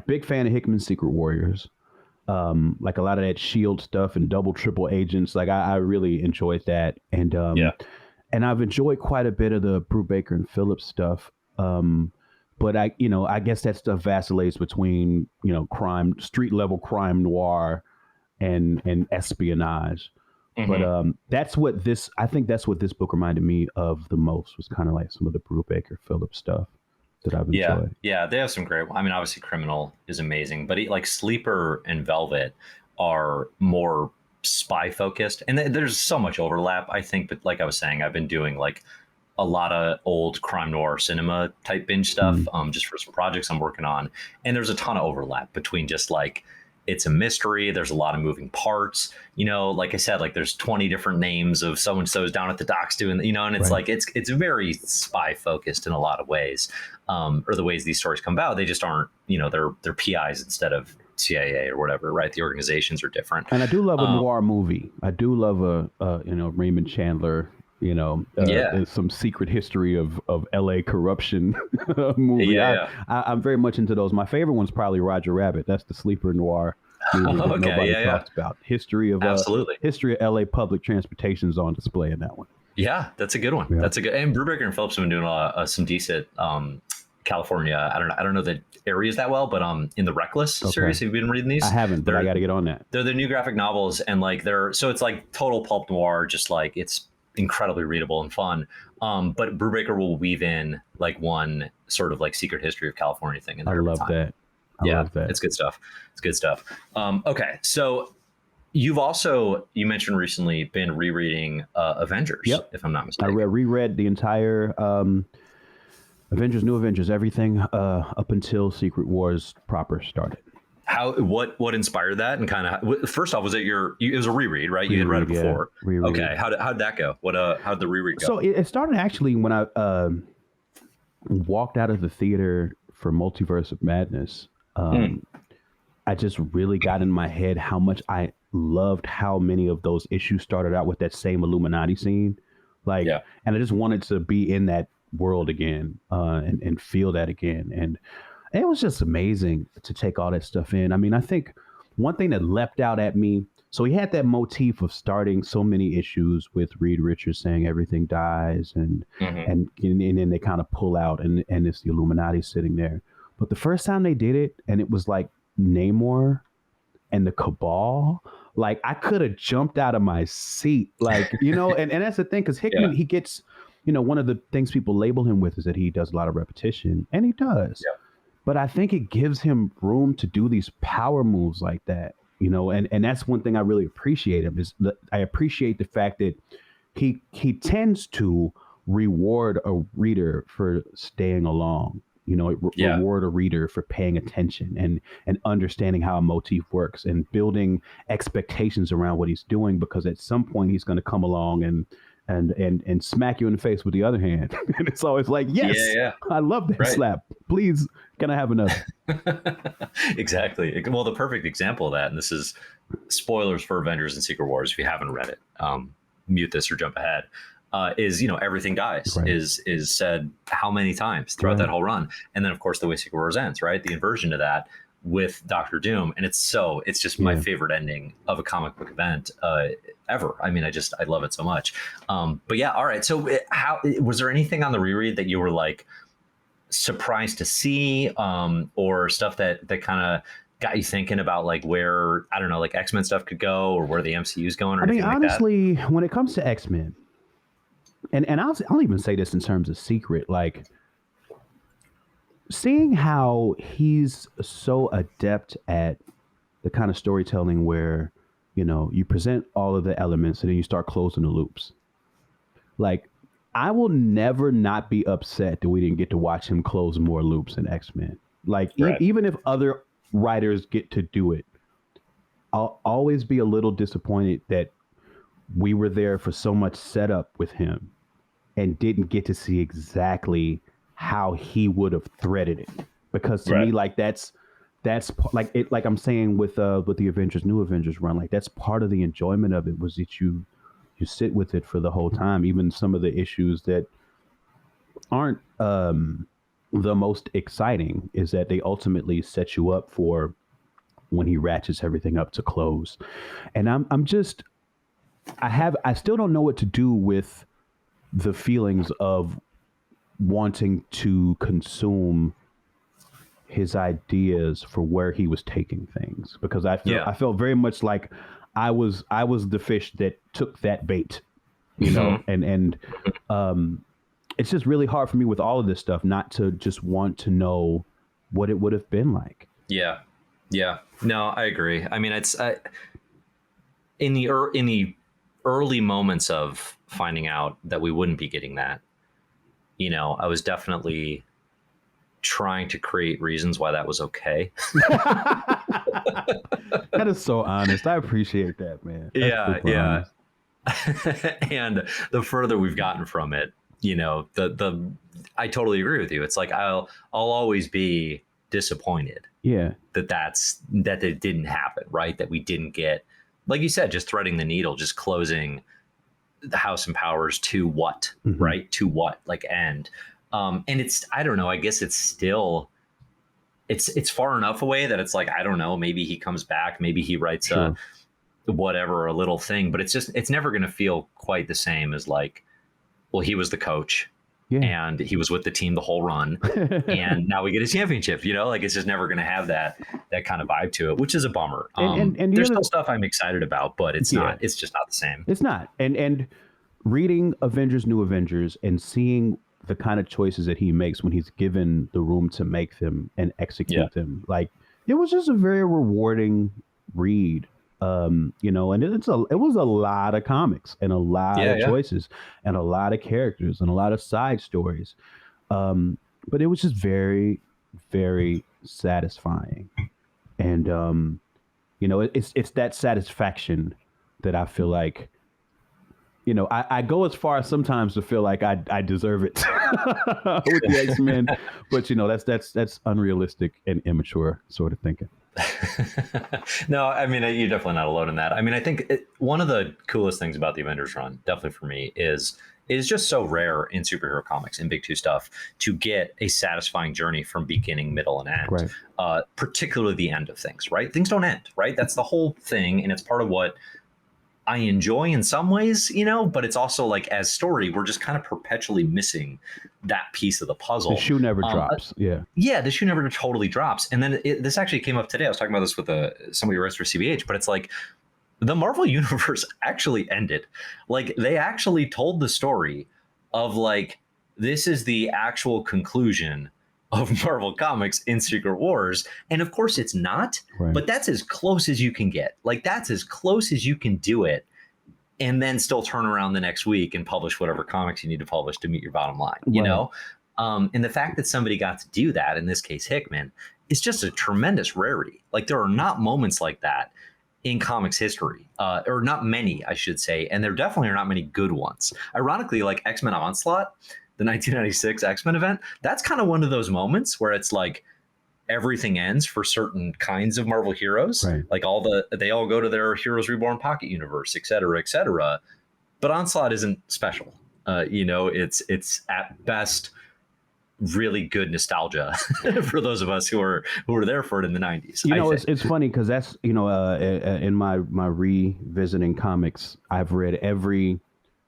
big fan of Hickman's Secret Warriors. Like a lot of that Shield stuff and double triple agents. Like I really enjoyed that. And and I've enjoyed quite a bit of the Brubaker and Phillips stuff. But I guess that stuff vacillates between, crime, street level crime noir and espionage. Mm-hmm. But I think that's what this book reminded me of the most, was kind of like some of the Brubaker Phillips stuff that I've enjoyed. Yeah, they have some great. I mean, obviously, Criminal is amazing, but like Sleeper and Velvet are more spy focused, and there's so much overlap, I think. But like I was saying, I've been doing like a lot of old crime noir cinema type binge stuff, just for some projects I'm working on, and there's a ton of overlap between just like, it's a mystery. There's a lot of moving parts, like I said, like there's 20 different names of so-and-so's down at the docks doing, and it's like, it's very spy focused in a lot of ways, or the ways these stories come about. They just aren't, they're PIs instead of CIA or whatever, right? The organizations are different. And I do love a noir movie. I do love a Raymond Chandler, some secret history of LA corruption movie. Yeah. I'm very much into those. My favorite one's probably Roger Rabbit. That's the sleeper noir movie that nobody talks about. History of LA public transportation is on display in that one. Yeah, that's a good one. Yeah. That's a good. And Brubaker and Phillips have been doing some decent California. I don't know the areas that well, but in the Reckless series, have you been reading these? I haven't, but I got to get on that. They're the new graphic novels, and like it's like total pulp noir, just like it's incredibly readable and fun. But Brubaker will weave in like one sort of like secret history of California thing in there. I love that. I love that. It's good stuff. Okay, so you mentioned recently been rereading Avengers, if I'm not mistaken. I reread the entire Avengers, New Avengers, everything up until Secret Wars proper started. What inspired that? And kind of, first off, was it it was a reread, right? You had read it before. Reread. Okay. How'd that go? How'd the reread go? So it started actually when I walked out of the theater for Multiverse of Madness. I just really got in my head how much I loved how many of those issues started out with that same Illuminati scene. And I just wanted to be in that world again, and feel that again. And it was just amazing to take all that stuff in. I mean, I think one thing that leapt out at me, so he had that motif of starting so many issues with Reed Richards saying everything dies, and then they kind of pull out, and it's the Illuminati sitting there. But the first time they did it, and it was like Namor and the Cabal, like I could have jumped out of my seat, and that's the thing, because Hickman, he gets, one of the things people label him with is that he does a lot of repetition, and he does. Yeah. But I think it gives him room to do these power moves like that, and that's one thing I really appreciate him, is that I appreciate the fact that he tends to reward a reader for staying along, reward a reader for paying attention and understanding how a motif works and building expectations around what he's doing, because at some point he's going to come along and smack you in the face with the other hand. And it's always like, yes, I love that slap. Please, can I have another? Exactly. Well, the perfect example of that, and this is spoilers for Avengers and Secret Wars, if you haven't read it, mute this or jump ahead, is, everything dies, is said how many times throughout that whole run. And then, of course, the way Secret Wars ends, right? The inversion to that. with Doctor Doom, and it's just my favorite ending of a comic book event ever. I mean, I love it so much. But yeah, all right. So how was there anything on the reread that you were like surprised to see, or stuff that kind of got you thinking about like where, I don't know, like X-Men stuff could go, or where the MCU is going, or anything like honestly, when it comes to X-Men, and I'll even say this in terms of Secret, like seeing how he's so adept at the kind of storytelling where, you present all of the elements and then you start closing the loops. Like, I will never not be upset that we didn't get to watch him close more loops in X-Men. Like, Right. Even if other writers get to do it, I'll always be a little disappointed that we were there for so much setup with him and didn't get to see exactly how he would have threaded it. Because to me, like that's like it. Like I'm saying with the Avengers, New Avengers run, like that's part of the enjoyment of it, was that you sit with it for the whole time. Even some of the issues that aren't the most exciting is that they ultimately set you up for when he ratchets everything up to close. And I'm just I still don't know what to do with the feelings of wanting to consume his ideas for where he was taking things, because I felt very much like I was the fish that took that bait, and it's just really hard for me with all of this stuff not to just want to know what it would have been like. Yeah. No, I agree. I mean, it's in the early moments of finding out that we wouldn't be getting that, I was definitely trying to create reasons why that was okay. That is so honest. I appreciate that, man. That's yeah. And the further we've gotten from it, the I totally agree with you. It's like I'll always be disappointed. Yeah. That it didn't happen, right? That we didn't get, like you said, just threading the needle, just closing the House and Powers to what, right? To what, like, end. And it's, I don't know, I guess it's still, it's far enough away that it's like, I don't know, maybe he comes back, maybe he writes a little thing, but it's never going to feel quite the same as like, well, he was the coach and he was with the team the whole run and now we get a championship, like it's just never going to have that kind of vibe to it, which is a bummer. And there's still stuff I'm excited about, but it's not, it's just not the same. It's not. And reading Avengers, New Avengers, and seeing the kind of choices that he makes when he's given the room to make them and execute them, like it was just a very rewarding read. And it was a lot of comics and a lot of choices and a lot of characters and a lot of side stories. But it was just very, very satisfying. And, it's that satisfaction that I feel like, I go as far as sometimes to feel like I deserve it with the X-Men, but that's unrealistic and immature sort of thinking. No, I mean, you're definitely not alone in that. I mean, I think one of the coolest things about the Avengers run, definitely for me, is just so rare in superhero comics and big two stuff to get a satisfying journey from beginning, middle, and end. Right. Particularly the end of things, right? Things don't end, right? That's the whole thing, and it's part of what I enjoy in some ways, but it's also like, as story, we're just kind of perpetually missing that piece of the puzzle. The shoe never drops. Yeah, the shoe never totally drops. And then this actually came up today. I was talking about this with somebody who writes for CBH, but it's like the Marvel universe actually ended. Like, they actually told the story of like, this is the actual conclusion of Marvel Comics in Secret Wars. And of course it's not, but that's as close as you can get. Like, that's as close as you can do it, and then still turn around the next week and publish whatever comics you need to publish to meet your bottom line, you know? And the fact that somebody got to do that, in this case Hickman, is just a tremendous rarity. Like, there are not moments like that in comics history, or not many, I should say. And there definitely are not many good ones. Ironically, like X-Men Onslaught, the 1996 X-Men event, that's kind of one of those moments where it's like everything ends for certain kinds of Marvel heroes. Right. Like they all go to their Heroes Reborn pocket universe, et cetera, et cetera. But Onslaught isn't special. It's at best really good nostalgia for those of us who were there for it in the 90s. It's funny because that's, in my revisiting comics, I've read every,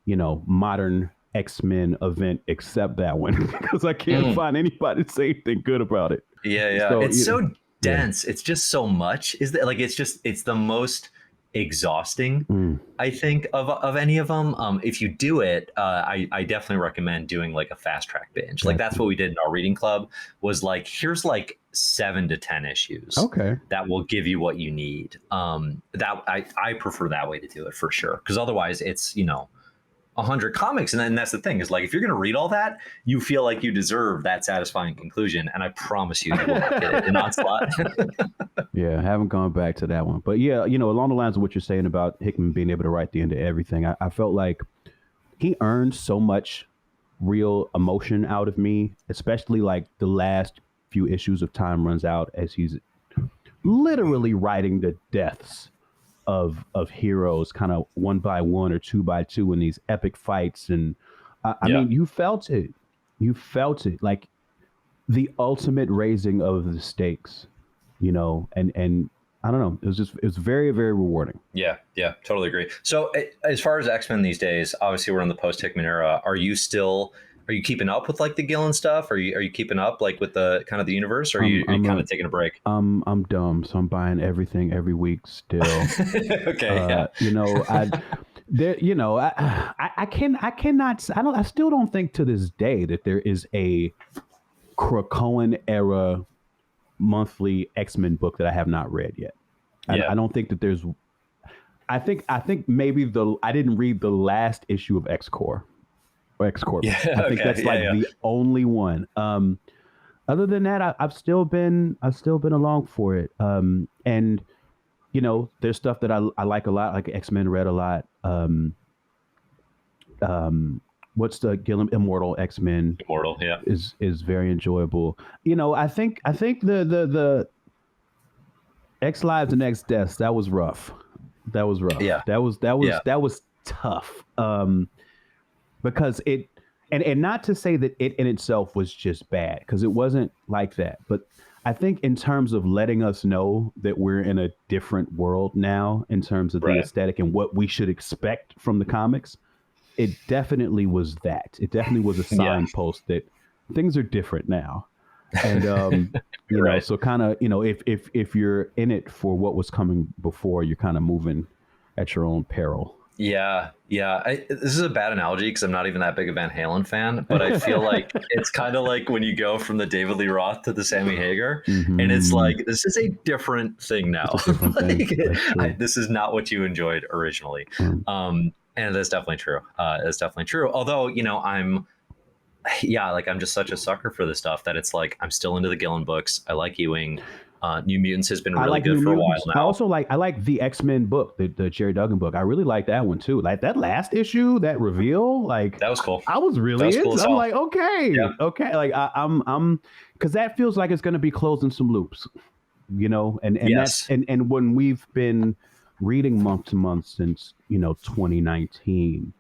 modern X-Men event except that one because I can't find anybody to say anything good about it. Yeah. So, it's so dense. It's just so much. Is that like, it's the most exhausting, I think, of any of them. If you do it, I definitely recommend doing like a fast track binge. Like that's what we did in our reading club, was like, here's like 7 to 10 issues that will give you what you need. That I prefer that way to do it for sure, because otherwise it's 100 comics, and then that's the thing, is like, if you're going to read all that, you feel like you deserve that satisfying conclusion, and I promise you will not get it in Onslaught. Yeah, I haven't gone back to that one, but yeah, along the lines of what you're saying about Hickman being able to write the end of everything, I felt like he earned so much real emotion out of me, especially like the last few issues of Time Runs Out, as he's literally writing the deaths of heroes kind of one by one or two by two in these epic fights. And I mean, you felt it like the ultimate raising of the stakes, and I don't know, it was very, very rewarding. Yeah, totally agree. So as far as X-Men these days, obviously we're in the post Hickman era. Are you keeping up with like the Gillen stuff? Are you keeping up like with the kind of the universe? Or are you kind of taking a break? I'm dumb, so I'm buying everything every week still. Okay. I still don't think to this day that there is a Krakoan era monthly X-Men book that I have not read yet. I don't think that there's. I think maybe I didn't read the last issue of X-Corp. I think that's the only one. Other than that, I've still been along for it. And there's stuff that I like a lot, like X-Men read a lot. What's the Gillen Immortal X-Men? Immortal, yeah, is very enjoyable. I think the X Lives and X Deaths, that was rough. Yeah, that was tough. Because it, and not to say that it in itself was just bad, because it wasn't like that. But I think in terms of letting us know that we're in a different world now, in terms of the aesthetic and what we should expect from the comics, it definitely was that. It definitely was a signpost that things are different now. And, so kind of, if you're in it for what was coming before, you're kind of moving at your own peril. Yeah. This is a bad analogy because I'm not even that big a Van Halen fan, but I feel like it's kind of like when you go from the David Lee Roth to the Sammy Hagar, and it's like, this is a different thing now. This is not what you enjoyed originally. And that's definitely true. Although, I'm just such a sucker for this stuff that it's like, I'm still into the Gillen books. I like Ewing. New Mutants has been really good for a while now. I also like the X-Men book, the Jerry Duggan book. I really like that one too. Like that last issue, that reveal, like that was cool. I was really into. Cool. I'm like, okay. Like I'm because that feels like it's going to be closing some loops, and that's and when we've been reading month to month since 2019,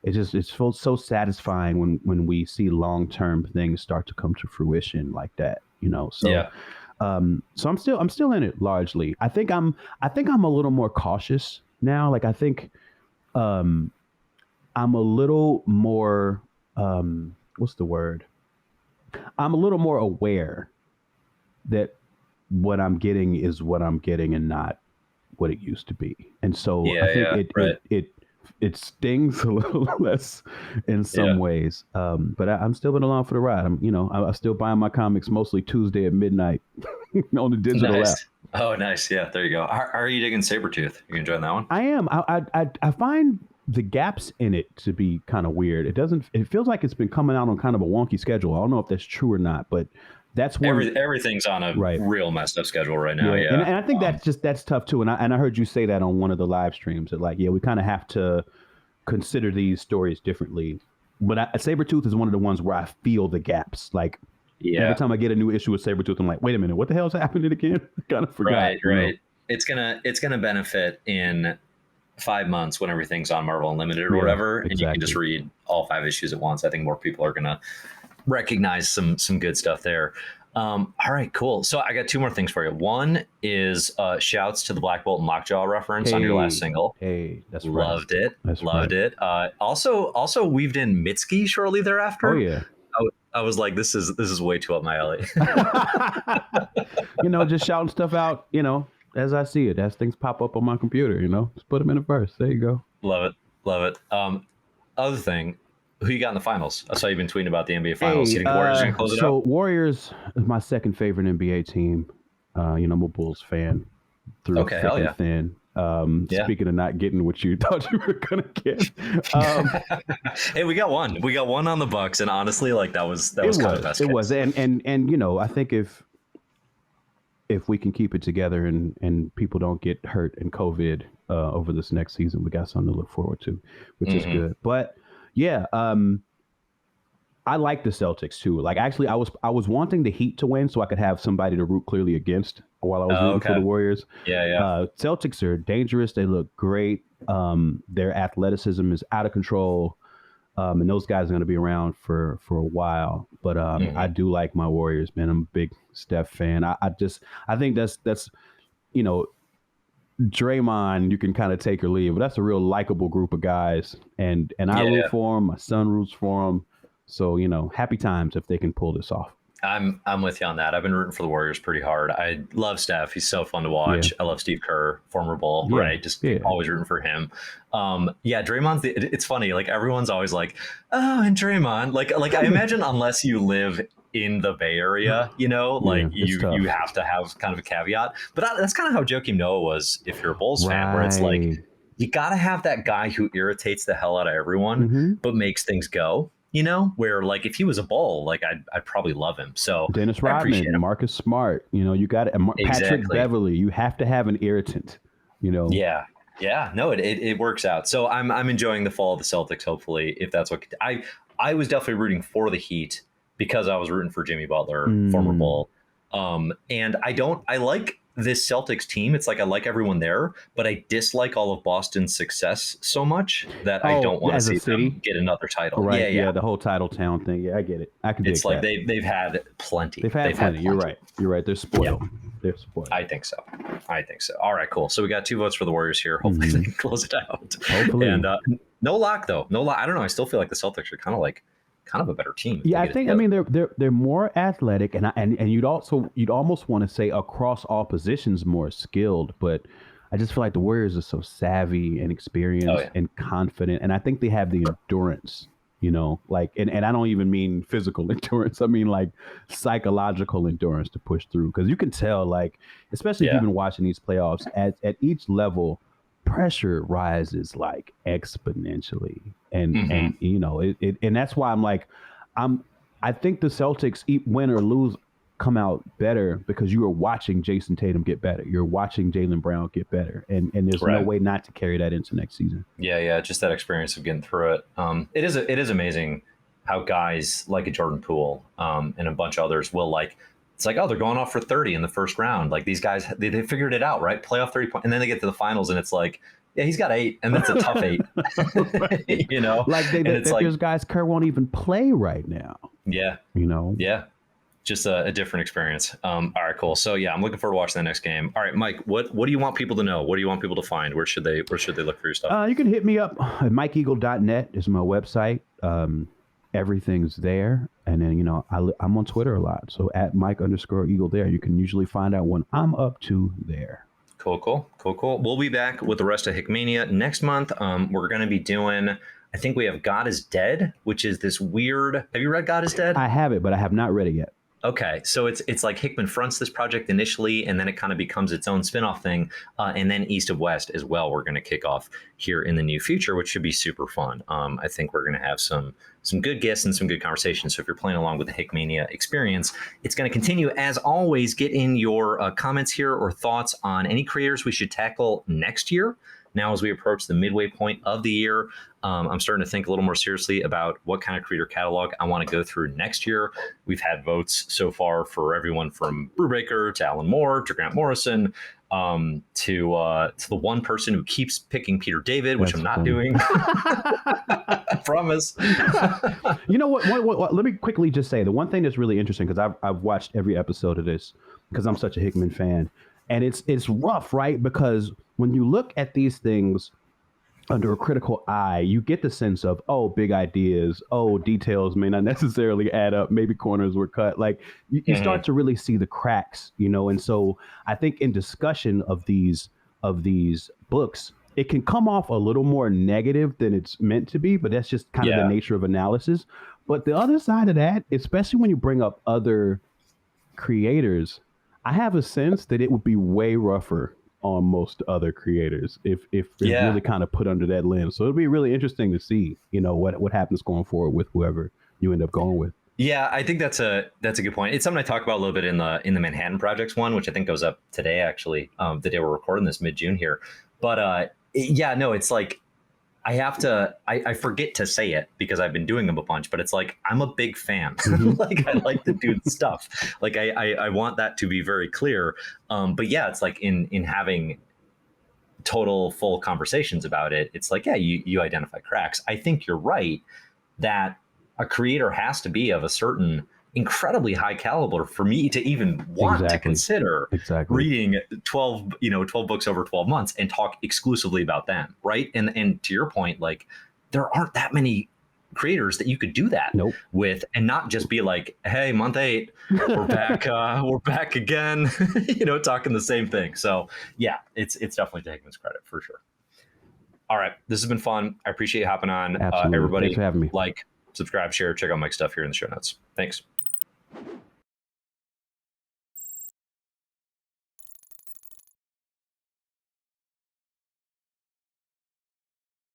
it feels so satisfying when we see long-term things start to come to fruition like that, So. Yeah. So I'm still in it largely. I think I'm a little more cautious now. Like I think I'm a little more what's the word? I'm a little more aware that what I'm getting is what I'm getting and not what it used to be. And so I think it stings a little less in some ways. But I'm still been along for the ride. I'm still buying my comics mostly Tuesday at midnight on the digital app. Oh, nice. Yeah, there you go. How are you digging Sabretooth? You enjoying that one? I am. I find the gaps in it to be kind of weird. It feels like it's been coming out on kind of a wonky schedule. I don't know if that's true or not, but that's where everything's on a real messed up schedule right now. Yeah. And I think that's tough too. And I heard you say that on one of the live streams that we kind of have to consider these stories differently. But Sabretooth is one of the ones where I feel the gaps. Like every time I get a new issue with Sabretooth, I'm like, wait a minute, what the hell's happening again? I kind of forgot. Right. It's gonna benefit in 5 months when everything's on Marvel Unlimited or whatever, and you can just read all 5 issues at once. I think more people are gonna recognize some good stuff there. All right, cool. So I got two more things for you. One is shouts to the Black Bolt and Lockjaw reference on your last single. Hey, that's Loved right. it. Loved it. Also weaved in Mitski shortly thereafter. Oh yeah. I was like, this is way too up my alley. Just shouting stuff out, as I see it, as things pop up on my computer, just put them in a verse. There you go. Love it. Other thing, who you got in the finals? I saw you've been tweeting about the NBA finals. You think Warriors are going to close it out? So Warriors is my second favorite NBA team. I'm a Bulls fan through thick and thin. Speaking of not getting what you thought you were gonna get, hey, we got one. We got one on the Bucks, and honestly, like that was kind of best. It was, and I think if we can keep it together and people don't get hurt in COVID over this next season, we got something to look forward to, which is good. But yeah, I like the Celtics too. Like actually, I was wanting the Heat to win so I could have somebody to root clearly against while I was rooting for the Warriors. Yeah. Celtics are dangerous. They look great. Their athleticism is out of control, and those guys are going to be around for a while. But I do like my Warriors, man. I'm a big Steph fan. I think that's Draymond, you can kind of take or leave, but that's a real likable group of guys, and I root for them. My son roots for them. So, happy times if they can pull this off. I'm with you on that. I've been rooting for the Warriors pretty hard. I love Steph. He's so fun to watch. Yeah. I love Steve Kerr, former Bull, right? Just always rooting for him. Draymond's it's funny. Like everyone's always like, oh, and Draymond. Like I imagine unless you live in the Bay Area, you have to have kind of a caveat. But that's kind of how Joakim Noah was if you're a Bulls fan, where it's like, you got to have that guy who irritates the hell out of everyone, but makes things go. Where like if he was a Bull, like I'd probably love him. So Dennis Rodman, Marcus Smart, you got it. Patrick Beverley, you have to have an irritant, Yeah. No, it works out. So I'm enjoying the fall of the Celtics. Hopefully, if that's what I was definitely rooting for the Heat because I was rooting for Jimmy Butler, former Bull. And I like this Celtics team. It's like I like everyone there, but I dislike all of Boston's success so much that I don't want to see them get another title. Right? Yeah, the whole title town thing. Yeah, I get it. I can. It's like they've had plenty. They've had plenty. You're right. They're spoiled. They're spoiled. I think so. All right, cool. So we got 2 votes for the Warriors here. Hopefully they can close it out. Hopefully. And no lock though. No lock. I don't know. I still feel like the Celtics are kind of a better team. Yeah, I think. I mean, they're more athletic, and you'd almost want to say across all positions more skilled. But I just feel like the Warriors are so savvy and experienced and confident, and I think they have the endurance. And I don't even mean physical endurance. I mean like psychological endurance to push through. Because you can tell, like, especially if you've been watching these playoffs, at each level, pressure rises like exponentially. And and that's why I'm like, I think the Celtics, win or lose, come out better because you are watching Jason Tatum get better. You're watching Jaylen Brown get better, and there's no way not to carry that into next season. Yeah, just that experience of getting through it. It is amazing how guys like a Jordan Poole and a bunch of others will it's like, oh, they're going off for 30 in the first round. Like these guys, they figured it out, right? Playoff 30 points, and then they get to the finals, and it's like, yeah, he's got 8, and that's a tough 8. Like there's guys Kerr won't even play right now. Yeah, yeah. Just a different experience. All right, cool. So yeah, I'm looking forward to watching the next game. All right, Mike, what do you want people to know? What do you want people to find? Where should they look for your stuff? You can hit me up at MikeEagle.net is my website. Everything's there. And then, I'm on Twitter a lot. So at Mike_Eagle there, you can usually find out when I'm up to there. Cool. We'll be back with the rest of Hickmania next month. We're going to be doing, I think we have God is Dead, which is this weird. Have you read God is Dead? I have it, but I have not read it yet. Okay, so it's like Hickman fronts this project initially, and then it kind of becomes its own spinoff thing, and then East of West as well. We're going to kick off here in the near future, which should be super fun. I think we're going to have some good guests and some good conversations. So if you're playing along with the Hickmania experience, it's going to continue. As always, get in your comments here or thoughts on any creators we should tackle next year. Now, as we approach the midway point of the year, I'm starting to think a little more seriously about what kind of creator catalog I want to go through next year. We've had votes so far for everyone from Brubaker to Alan Moore to Grant Morrison. to the one person who keeps picking Peter David, which That's I'm not funny. doing. I promise. You know what? Let me quickly just say the one thing that's really interesting, because I've watched every episode of this because I'm such a Hickman fan, and it's rough, right? Because when you look at these things under a critical eye, you get the sense of, oh, big ideas, oh, details may not necessarily add up, maybe corners were cut. Like you start to really see the cracks, you know. And so I think in discussion of these books, it can come off a little more negative than it's meant to be, but that's just kind of the Yeah. nature of analysis. But the other side of that, especially when you bring up other creators, I have a sense that it would be way rougher on most other creators if they're Yeah. really kind of put under that lens. So it'll be really interesting to see, you know, what happens going forward with whoever you end up going with. Yeah, I think that's a good point. It's something I talk about a little bit in the Manhattan Projects one, which I think goes up today, actually, the day we're recording this, mid-June here. But yeah, no, it's like I have to, I forget to say it because I've been doing them a bunch, but it's like, I'm a big fan. Like, I like the dude's stuff. Like, I want that to be very clear. But yeah, it's like in having total full conversations about it, it's like, yeah, you identify cracks. I think you're right that a creator has to be of a certain incredibly high caliber for me to even want to consider reading 12 books over 12 months and talk exclusively about them, right? And to your point, like, there aren't that many creators that you could do that with and not just be like, hey, month 8, we're back we're back again, you know, talking the same thing. So yeah, it's definitely to Hickman's credit for sure. All right, this has been fun. I appreciate you hopping on. Absolutely. Everybody, thanks for having me. like, subscribe, share, check out Mike's stuff here in the show notes. Thanks.